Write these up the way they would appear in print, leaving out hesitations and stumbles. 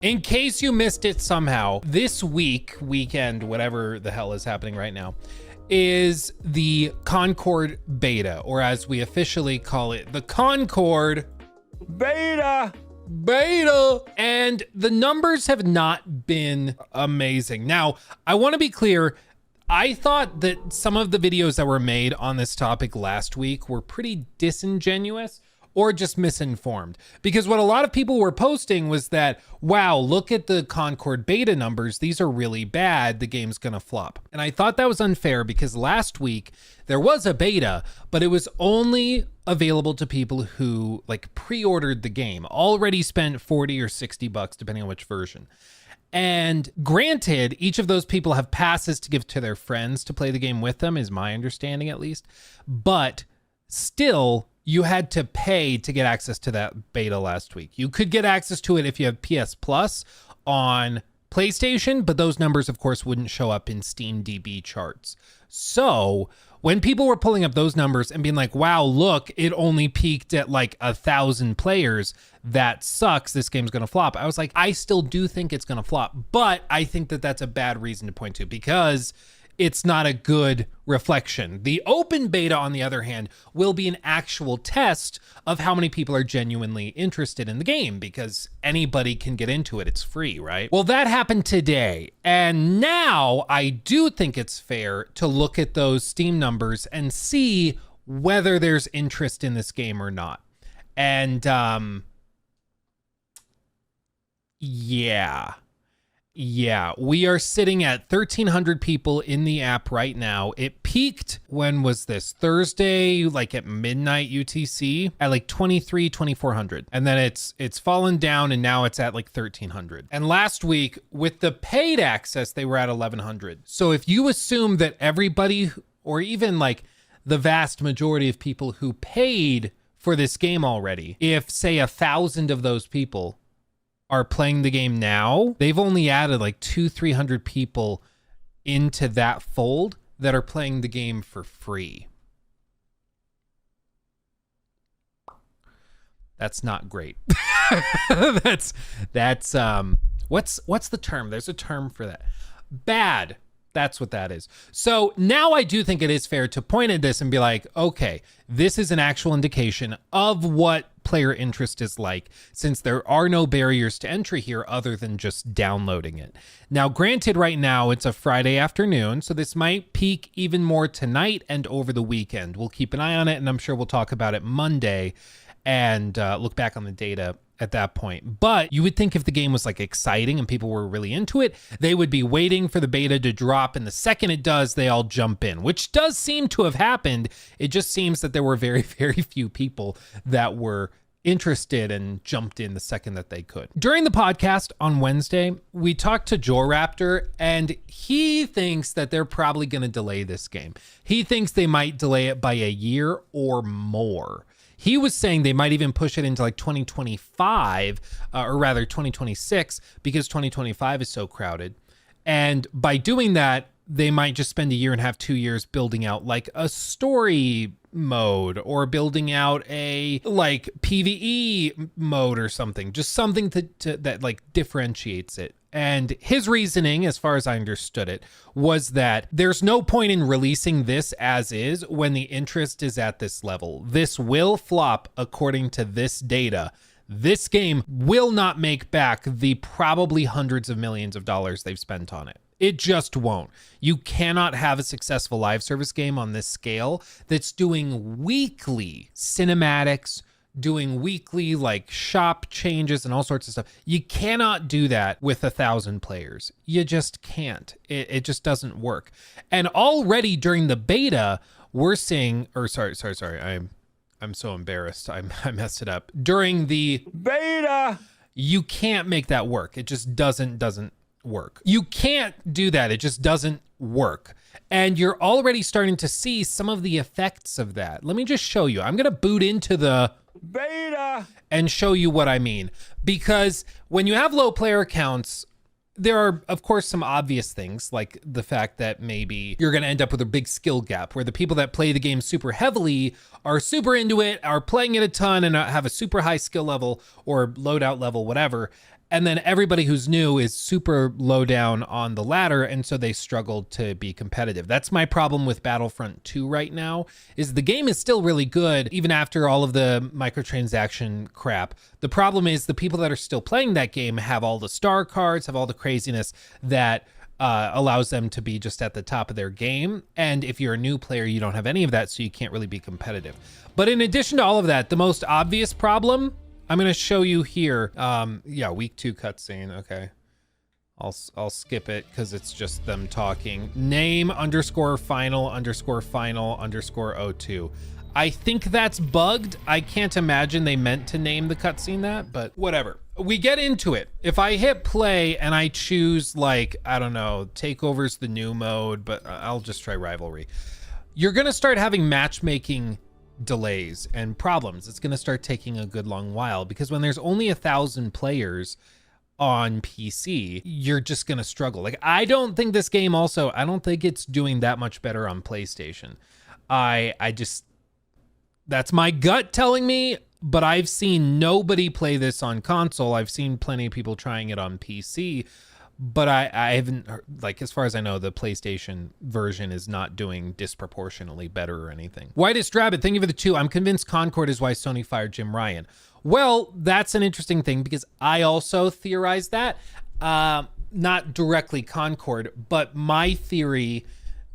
In case you missed it somehow, this weekend, whatever the hell is happening right now, is the Concord beta, or as we officially call it, the Concord beta. And the numbers have not been amazing. Now, I want to be clear. I thought that some of the videos that were made on this topic last week were pretty disingenuous or just misinformed, because what a lot of people were posting was that, wow, look at the Concord beta numbers. These are really bad. The game's going to flop. And I thought that was unfair because last week there was a beta, but it was only available to people who like pre-ordered the game, already spent $40 or $60, depending on which version. And granted, each of those people have passes to give to their friends to play the game with them, is my understanding at least. But still, you had to pay to get access to that beta last week. You could get access to it if you have PS Plus on PlayStation, but those numbers, of course, wouldn't show up in Steam DB charts. So when people were pulling up those numbers and being like, wow, look, it only peaked at like 1,000 players. That sucks. This game's going to flop. I was like, I still do think it's going to flop, but I think that that's a bad reason to point to because it's not a good reflection. The open beta, on the other hand, will be an actual test of how many people are genuinely interested in the game because anybody can get into it. It's free, right? Well, that happened today. And now I do think it's fair to look at those Steam numbers and see whether there's interest in this game or not. And yeah, we are sitting at 1,300 people in the app right now. It peaked, when was this? Thursday, like at midnight UTC, at like 2,400. And then it's fallen down and now it's at like 1,300. And last week with the paid access, they were at 1,100. So if you assume that everybody, or even like the vast majority of people who paid for this game already, if say 1,000 of those people are playing the game now, they've only added like 200-300 people into that fold that are playing the game for free. That's not great. that's what's the term? There's a term for that. Bad. That's what that is. So now I do think it is fair to point at this and be like, okay, this is an actual indication of what player interest is like, since there are no barriers to entry here other than just downloading it. Now, granted, right now it's a Friday afternoon, so this might peak even more tonight and over the weekend. We'll keep an eye on it, and I'm sure we'll talk about it Monday and look back on the data at that point. But you would think if the game was like exciting and people were really into it, they would be waiting for the beta to drop, and the second it does, they all jump in, which does seem to have happened. It just seems that there were very, very few people that were interested and jumped in the second that they could. During the podcast on Wednesday, we talked to Raptor, and he thinks that they're probably going to delay this game. He thinks they might delay it by a year or more. He was saying they might even push it into like 2025, or rather 2026, because 2025 is so crowded. And by doing that, they might just spend a year and a half, 2 years building out like a story mode or building out a like PvE mode or something, just something that like differentiates it. And his reasoning, as far as I understood it, was that there's no point in releasing this as is when the interest is at this level. This will flop according to this data. This game will not make back the probably hundreds of millions of dollars they've spent on it. It just won't. You cannot have a successful live service game on this scale that's doing weekly cinematics, doing weekly like shop changes and all sorts of stuff. You cannot do that with 1,000 players. You just can't. It just doesn't work. And already during the beta, we're seeing, or sorry. I'm so embarrassed. I messed it up. During the beta, you can't make that work. It just doesn't work. You can't do that. It just doesn't work. And you're already starting to see some of the effects of that. Let me just show you. I'm going to boot into the beta and show you what I mean. Because when you have low player counts, there are, of course, some obvious things, like the fact that maybe you're going to end up with a big skill gap where the people that play the game super heavily are super into it, are playing it a ton and have a super high skill level or loadout level, whatever. And then everybody who's new is super low down on the ladder, and so they struggle to be competitive. That's my problem with Battlefront 2 right now, is the game is still really good, even after all of the microtransaction crap. The problem is the people that are still playing that game have all the star cards, have all the craziness that allows them to be just at the top of their game. And if you're a new player, you don't have any of that, so you can't really be competitive. But in addition to all of that, the most obvious problem, I'm going to show you here. Yeah, week 2 cutscene. Okay. I'll skip it because it's just them talking. Name _ final _ final _ 02. I think that's bugged. I can't imagine they meant to name the cutscene that, but whatever. We get into it. If I hit play and I choose, like, I don't know, Takeover's the new mode, but I'll just try Rivalry. You're going to start having matchmaking delays and problems. It's going to start taking a good long while, because when there's only 1,000 players on PC, you're just going to struggle. Like, I don't think this game also, I don't think it's doing that much better on PlayStation. I just, that's my gut telling me, but I've seen nobody play this on console. I've seen plenty of people trying it on PC, but I haven't, like, as far as I know, the PlayStation version is not doing disproportionately better or anything. Whitest Rabbit, thank you for the 2. I'm convinced Concord is why Sony fired Jim Ryan. Well, that's an interesting thing, because I also theorized that. Not directly Concord, but my theory,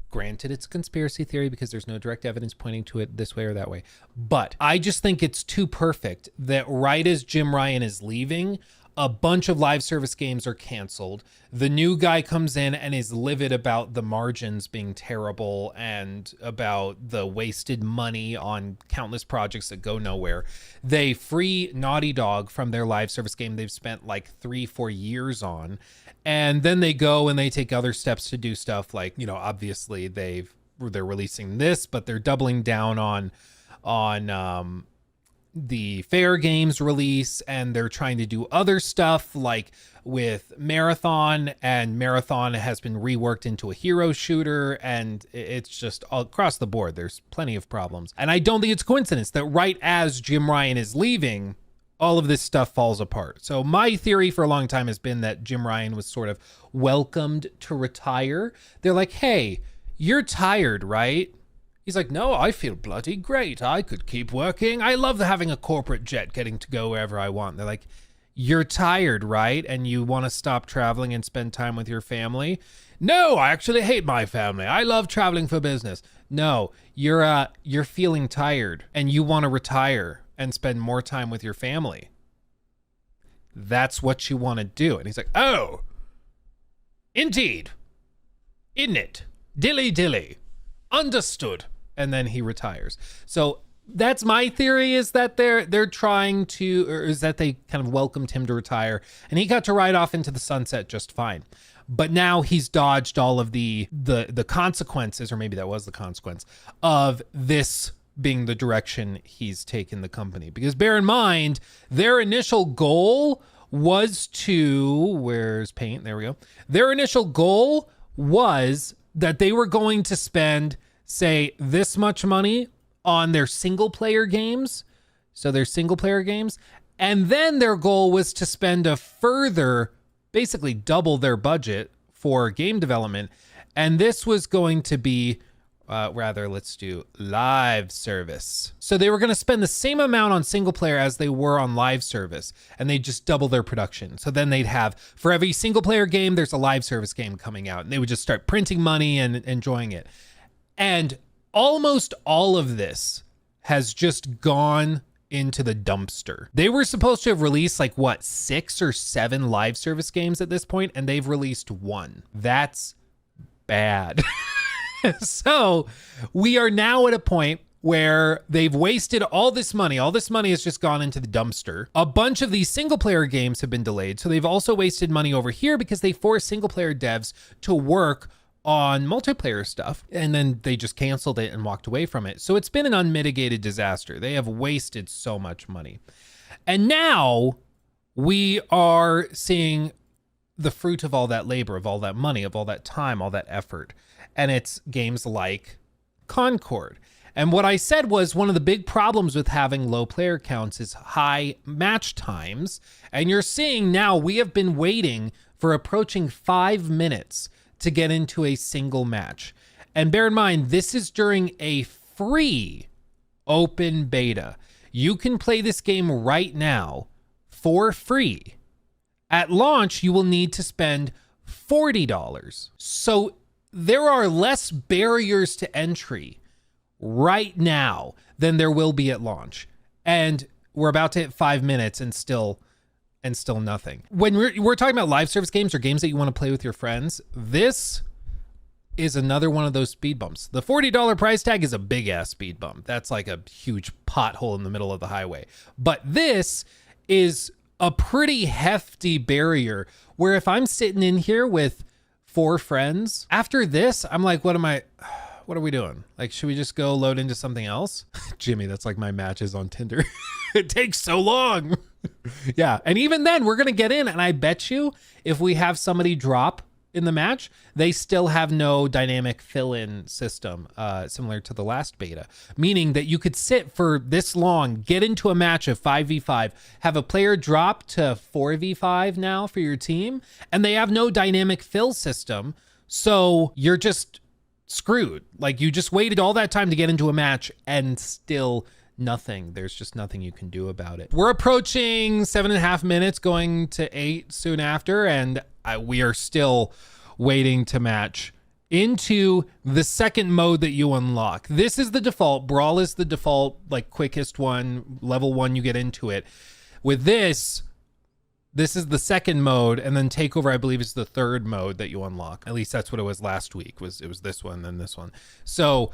granted it's a conspiracy theory because there's no direct evidence pointing to it this way or that way, but I just think it's too perfect that right as Jim Ryan is leaving, a bunch of live service games are canceled. The new guy comes in and is livid about the margins being terrible and about the wasted money on countless projects that go nowhere. They free Naughty Dog from their live service game they've spent like 3-4 years on. And then they go and they take other steps to do stuff like, you know, obviously they're releasing this, but they're doubling down on the Fair Games release, and they're trying to do other stuff like with Marathon, and Marathon has been reworked into a hero shooter, and it's just all across the board. There's plenty of problems. And I don't think it's coincidence that right as Jim Ryan is leaving, all of this stuff falls apart. So my theory for a long time has been that Jim Ryan was sort of welcomed to retire. They're like, hey, you're tired, right? He's like, no, I feel bloody great. I could keep working. I love having a corporate jet, getting to go wherever I want. They're like, you're tired, right? And you want to stop traveling and spend time with your family? No, I actually hate my family. I love traveling for business. No, you're feeling tired and you want to retire and spend more time with your family. That's what you want to do. And he's like, oh, indeed. Isn't it? Dilly dilly. Understood. And then he retires. So that's my theory, is that they're trying to, or is that they kind of welcomed him to retire, and he got to ride off into the sunset just fine. But now he's dodged all of the consequences, or maybe that was the consequence of this being the direction he's taken the company. Because bear in mind, their initial goal was to, where's paint? There we go. Their initial goal was that they were going to spend, say, this much money on their single player games. So their single player games. And then their goal was to spend a further, basically double their budget for game development. And this was going to be, let's do live service. So they were going to spend the same amount on single player as they were on live service, and they just double their production. So then they'd have, for every single player game, there's a live service game coming out, and they would just start printing money and enjoying it. And almost all of this has just gone into the dumpster. They were supposed to have released 6 or 7 live service games at this point, and they've released 1. That's bad. So we are now at a point where they've wasted all this money. All this money has just gone into the dumpster. A bunch of these single player games have been delayed. So they've also wasted money over here because they forced single player devs to work on multiplayer stuff, and then they just canceled it and walked away from it. So it's been an unmitigated disaster. They have wasted so much money. And now we are seeing the fruit of all that labor, of all that money, of all that time, all that effort. And it's games like Concord. And what I said was one of the big problems with having low player counts is high match times. And you're seeing now we have been waiting for approaching 5 minutes to get into a single match. And bear in mind, this is during a free open beta. You can play this game right now for free. At launch, you will need to spend $40. So there are less barriers to entry right now than there will be at launch. And we're about to hit 5 minutes and still nothing. When we're talking about live service games or games that you want to play with your friends, this is another one of those speed bumps. The $40 price tag is a big ass speed bump. That's like a huge pothole in the middle of the highway. But this is a pretty hefty barrier where if I'm sitting in here with 4 friends, after this, I'm like, what are we doing? Like, should we just go load into something else? Jimmy, that's like my matches on Tinder. It takes so long. Yeah. And even then we're going to get in. And I bet you if we have somebody drop in the match, they still have no dynamic fill-in system, similar to the last beta, meaning that you could sit for this long, get into a match of 5v5, have a player drop to 4v5 now for your team, and they have no dynamic fill system. So you're just screwed. Like, you just waited all that time to get into a match and still nothing. There's just nothing you can do about it. We're approaching 7.5 minutes, going to 8 soon after, and we are still waiting to match into the second mode that you unlock. This is the default. Brawl is the default, like, quickest one, level 1, you get into it. With this is the second mode, and then Takeover, I believe, is the third mode that you unlock. At least that's what it was last week. It was this one, then this one. So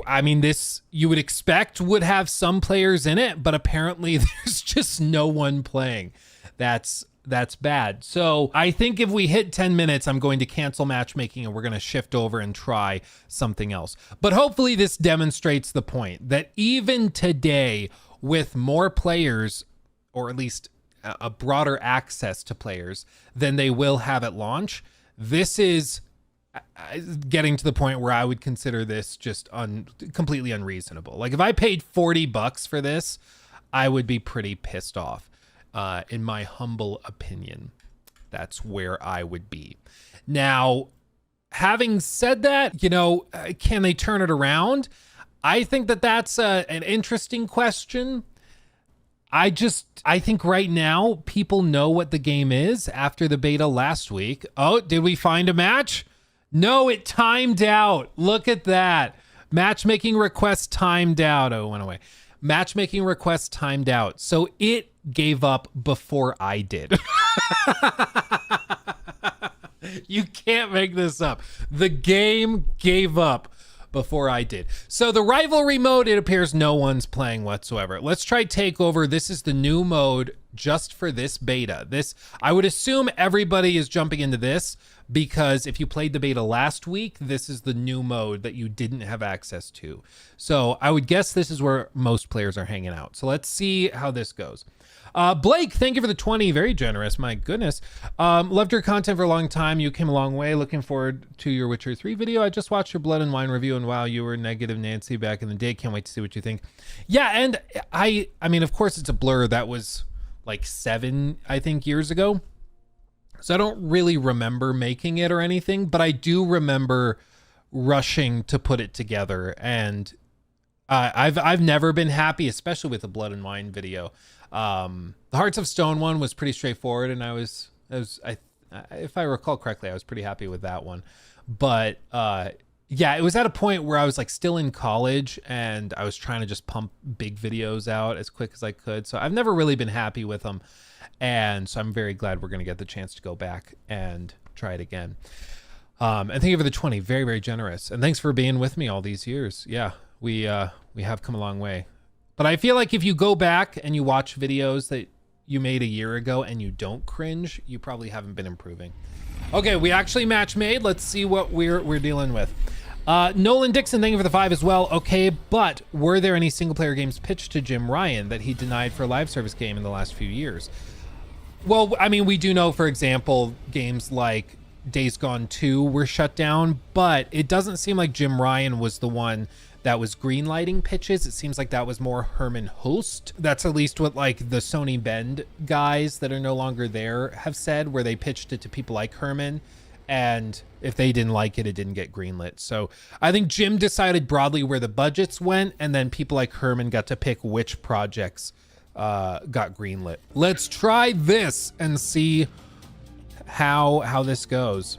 I mean, this you would expect would have some players in it, but apparently there's just no one playing. That's bad. So I think if we hit 10 minutes, I'm going to cancel matchmaking and we're going to shift over and try something else. But hopefully this demonstrates the point that even today, with more players, or at least a broader access to players than they will have at launch, this is getting to the point where I would consider this just completely unreasonable. Like, if I paid $40 for this, I would be pretty pissed off. In my humble opinion, that's where I would be. Now, having said that, can they turn it around? I think that's an interesting question. I think right now people know what the game is after the beta last week. Oh, did we find a match? No, it timed out. Look at that. Matchmaking request timed out. Oh, it went away. Matchmaking request timed out. So it gave up before I did. You can't make this up. The game gave up before I did. So the rivalry mode, it appears no one's playing whatsoever. Let's try Takeover. This is the new mode just for this beta. I would assume everybody is jumping into this because if you played the beta last week, this is the new mode that you didn't have access to. So I would guess this is where most players are hanging out. So let's see how this goes. Blake, thank you for the 20. Very generous. My goodness. Loved your content for a long time. You came a long way. Looking forward to your Witcher 3 video. I just watched your Blood and Wine review, and wow, you were negative Nancy back in the day. Can't wait to see what you think. Yeah, and I mean, of course, it's a blur. That was like 7, I think, years ago. So I don't really remember making it or anything, but I do remember rushing to put it together. And I've never been happy, especially with the Blood and Wine video. The Hearts of Stone one was pretty straightforward, and if I recall correctly, I was pretty happy with that one. But yeah, it was at a point where I was like still in college, and I was trying to just pump big videos out as quick as I could. So I've never really been happy with them, and so I'm very glad we're going to get the chance to go back and try it again. And thank you for the 20, very, very generous, and thanks for being with me all these years. Yeah, we have come a long way. But I feel like if you go back and you watch videos that you made a year ago and you don't cringe, you probably haven't been improving. Okay, we actually match made. Let's see what we're dealing with. Nolan Dixon, thank you for the 5 as well. Okay, but were there any single player games pitched to Jim Ryan that he denied for a live service game in the last few years? Well, I mean, we do know, for example, games like Days Gone 2 were shut down, but it doesn't seem like Jim Ryan was the one that was green lighting pitches. It seems like that was more Herman Hulst. That's at least what like the Sony Bend guys that are no longer there have said, where they pitched it to people like Herman, and if they didn't like it, it didn't get greenlit. So I think Jim decided broadly where the budgets went, and then people like Herman got to pick which projects got greenlit. Let's try this and see how this goes.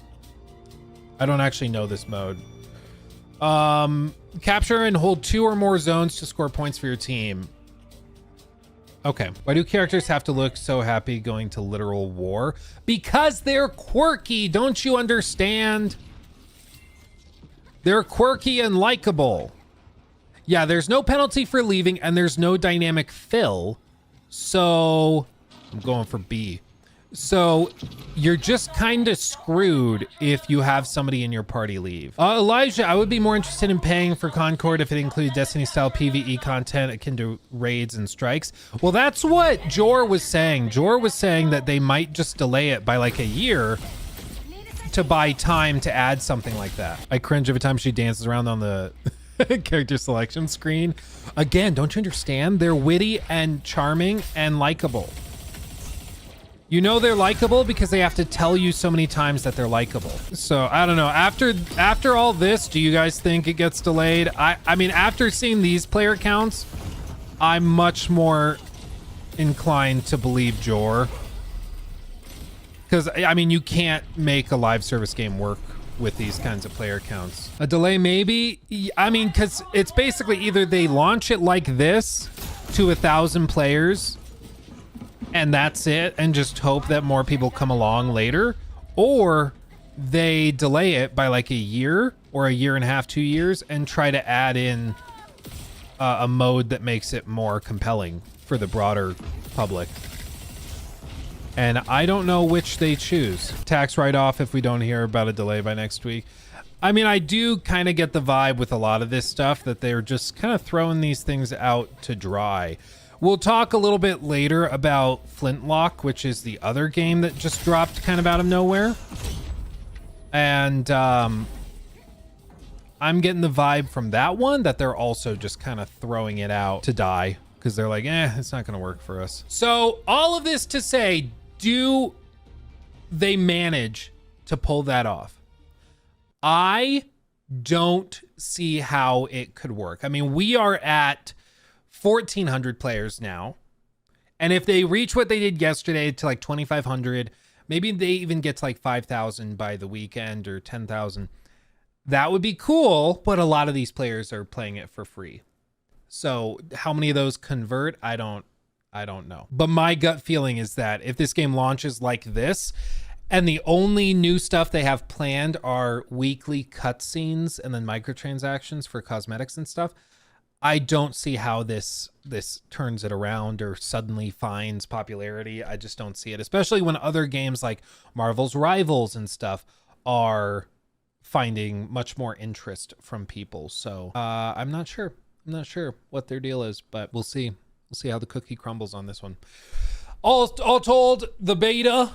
I don't actually know this mode. Capture and hold 2 or more zones to score points for your team. Okay. Why do characters have to look so happy going to literal war? Because they're quirky. Don't you understand? They're quirky and likable. Yeah, there's no penalty for leaving, and there's no dynamic fill. So I'm going for B. So you're just kind of screwed if you have somebody in your party leave. Elijah, I would be more interested in paying for Concord if it included Destiny-style PvE content akin to raids and strikes. Well, that's what Jor was saying. Jor was saying that they might just delay it by like a year to buy time to add something like that. I cringe every time she dances around on the character selection screen. Again, don't you understand? They're witty and charming and likable. You know they're likable because they have to tell you so many times that they're likable. So I don't know. After all this, do you guys think it gets delayed? I mean, after seeing these player counts, I'm much more inclined to believe Jor. Because, I mean, you can't make a live service game work with these kinds of player counts. A delay maybe? I mean, because it's basically either they launch it like this to 1,000 players and that's it, and just hope that more people come along later, or they delay it by like a year or a year and a half, 2 years, and try to add in a mode that makes it more compelling for the broader public. And I don't know which they choose. Tax write-off if we don't hear about a delay by next week. I mean, I do kind of get the vibe with a lot of this stuff that they're just kind of throwing these things out to dry. We'll talk a little bit later about Flintlock, which is the other game that just dropped kind of out of nowhere. And I'm getting the vibe from that one that they're also just kind of throwing it out to die because they're like, it's not going to work for us. So all of this to say, do they manage to pull that off? I don't see how it could work. I mean, we are at 1,400 players now. And if they reach what they did yesterday to like 2,500, maybe they even get to like 5,000 by the weekend or 10,000. That would be cool. But a lot of these players are playing it for free. So how many of those convert? I don't know. But my gut feeling is that if this game launches like this, and the only new stuff they have planned are weekly cutscenes and then microtransactions for cosmetics and stuff, I don't see how this turns it around or suddenly finds popularity. I just don't see it, especially when other games like Marvel's Rivals and stuff are finding much more interest from people. So I'm not sure. I'm not sure what their deal is, but we'll see. We'll see how the cookie crumbles on this one. All told, the beta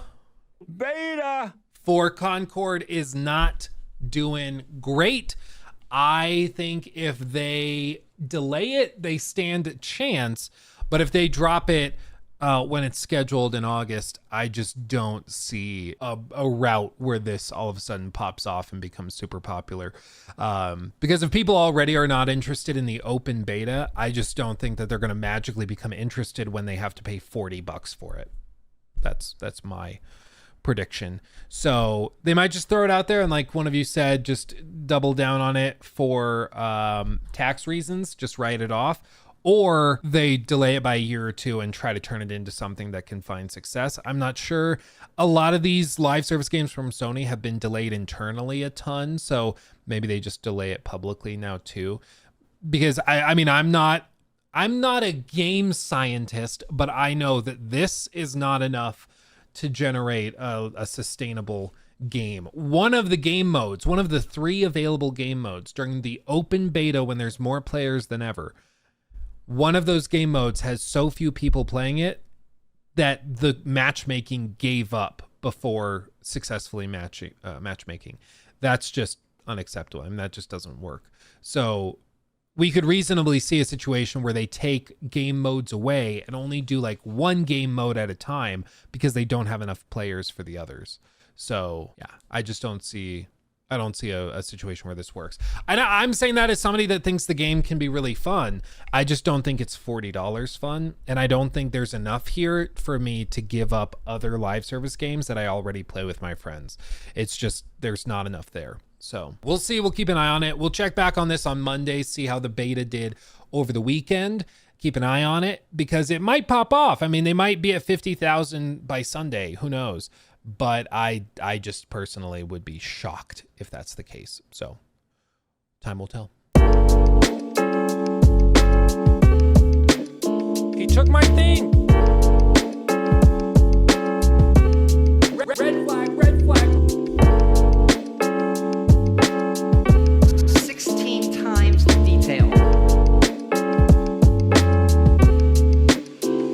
for Concord is not doing great. I think if they delay it, they stand a chance. But if they drop it when it's scheduled in August, I just don't see a route where this all of a sudden pops off and becomes super popular. Because if people already are not interested in the open beta, I just don't think that they're going to magically become interested when they have to pay $40 for it. That's my prediction. So they might just throw it out there and, like one of you said, just double down on it for tax reasons, just write it off, or they delay it by a year or two and try to turn it into something that can find success. I'm not sure. A lot of these live service games from Sony have been delayed internally a ton, so maybe they just delay it publicly now too. Because I mean, I'm not a game scientist, but I know that this is not enough to generate a sustainable game. One of the game modes, one of the 3 available game modes during the open beta when there's more players than ever, one of those game modes has so few people playing it that the matchmaking gave up before successfully matchmaking. That's just unacceptable. I mean, that just doesn't work. So we could reasonably see a situation where they take game modes away and only do like one game mode at a time because they don't have enough players for the others. So yeah, I don't see a situation where this works. I'm saying that as somebody that thinks the game can be really fun. I just don't think it's $40 fun. And I don't think there's enough here for me to give up other live service games that I already play with my friends. It's just, there's not enough there. So we'll see. We'll keep an eye on it. We'll check back on this on Monday, see how the beta did over the weekend. Keep an eye on it because it might pop off. I mean, they might be at 50,000 by Sunday. Who knows? But I just personally would be shocked if that's the case. So time will tell. He took my thing.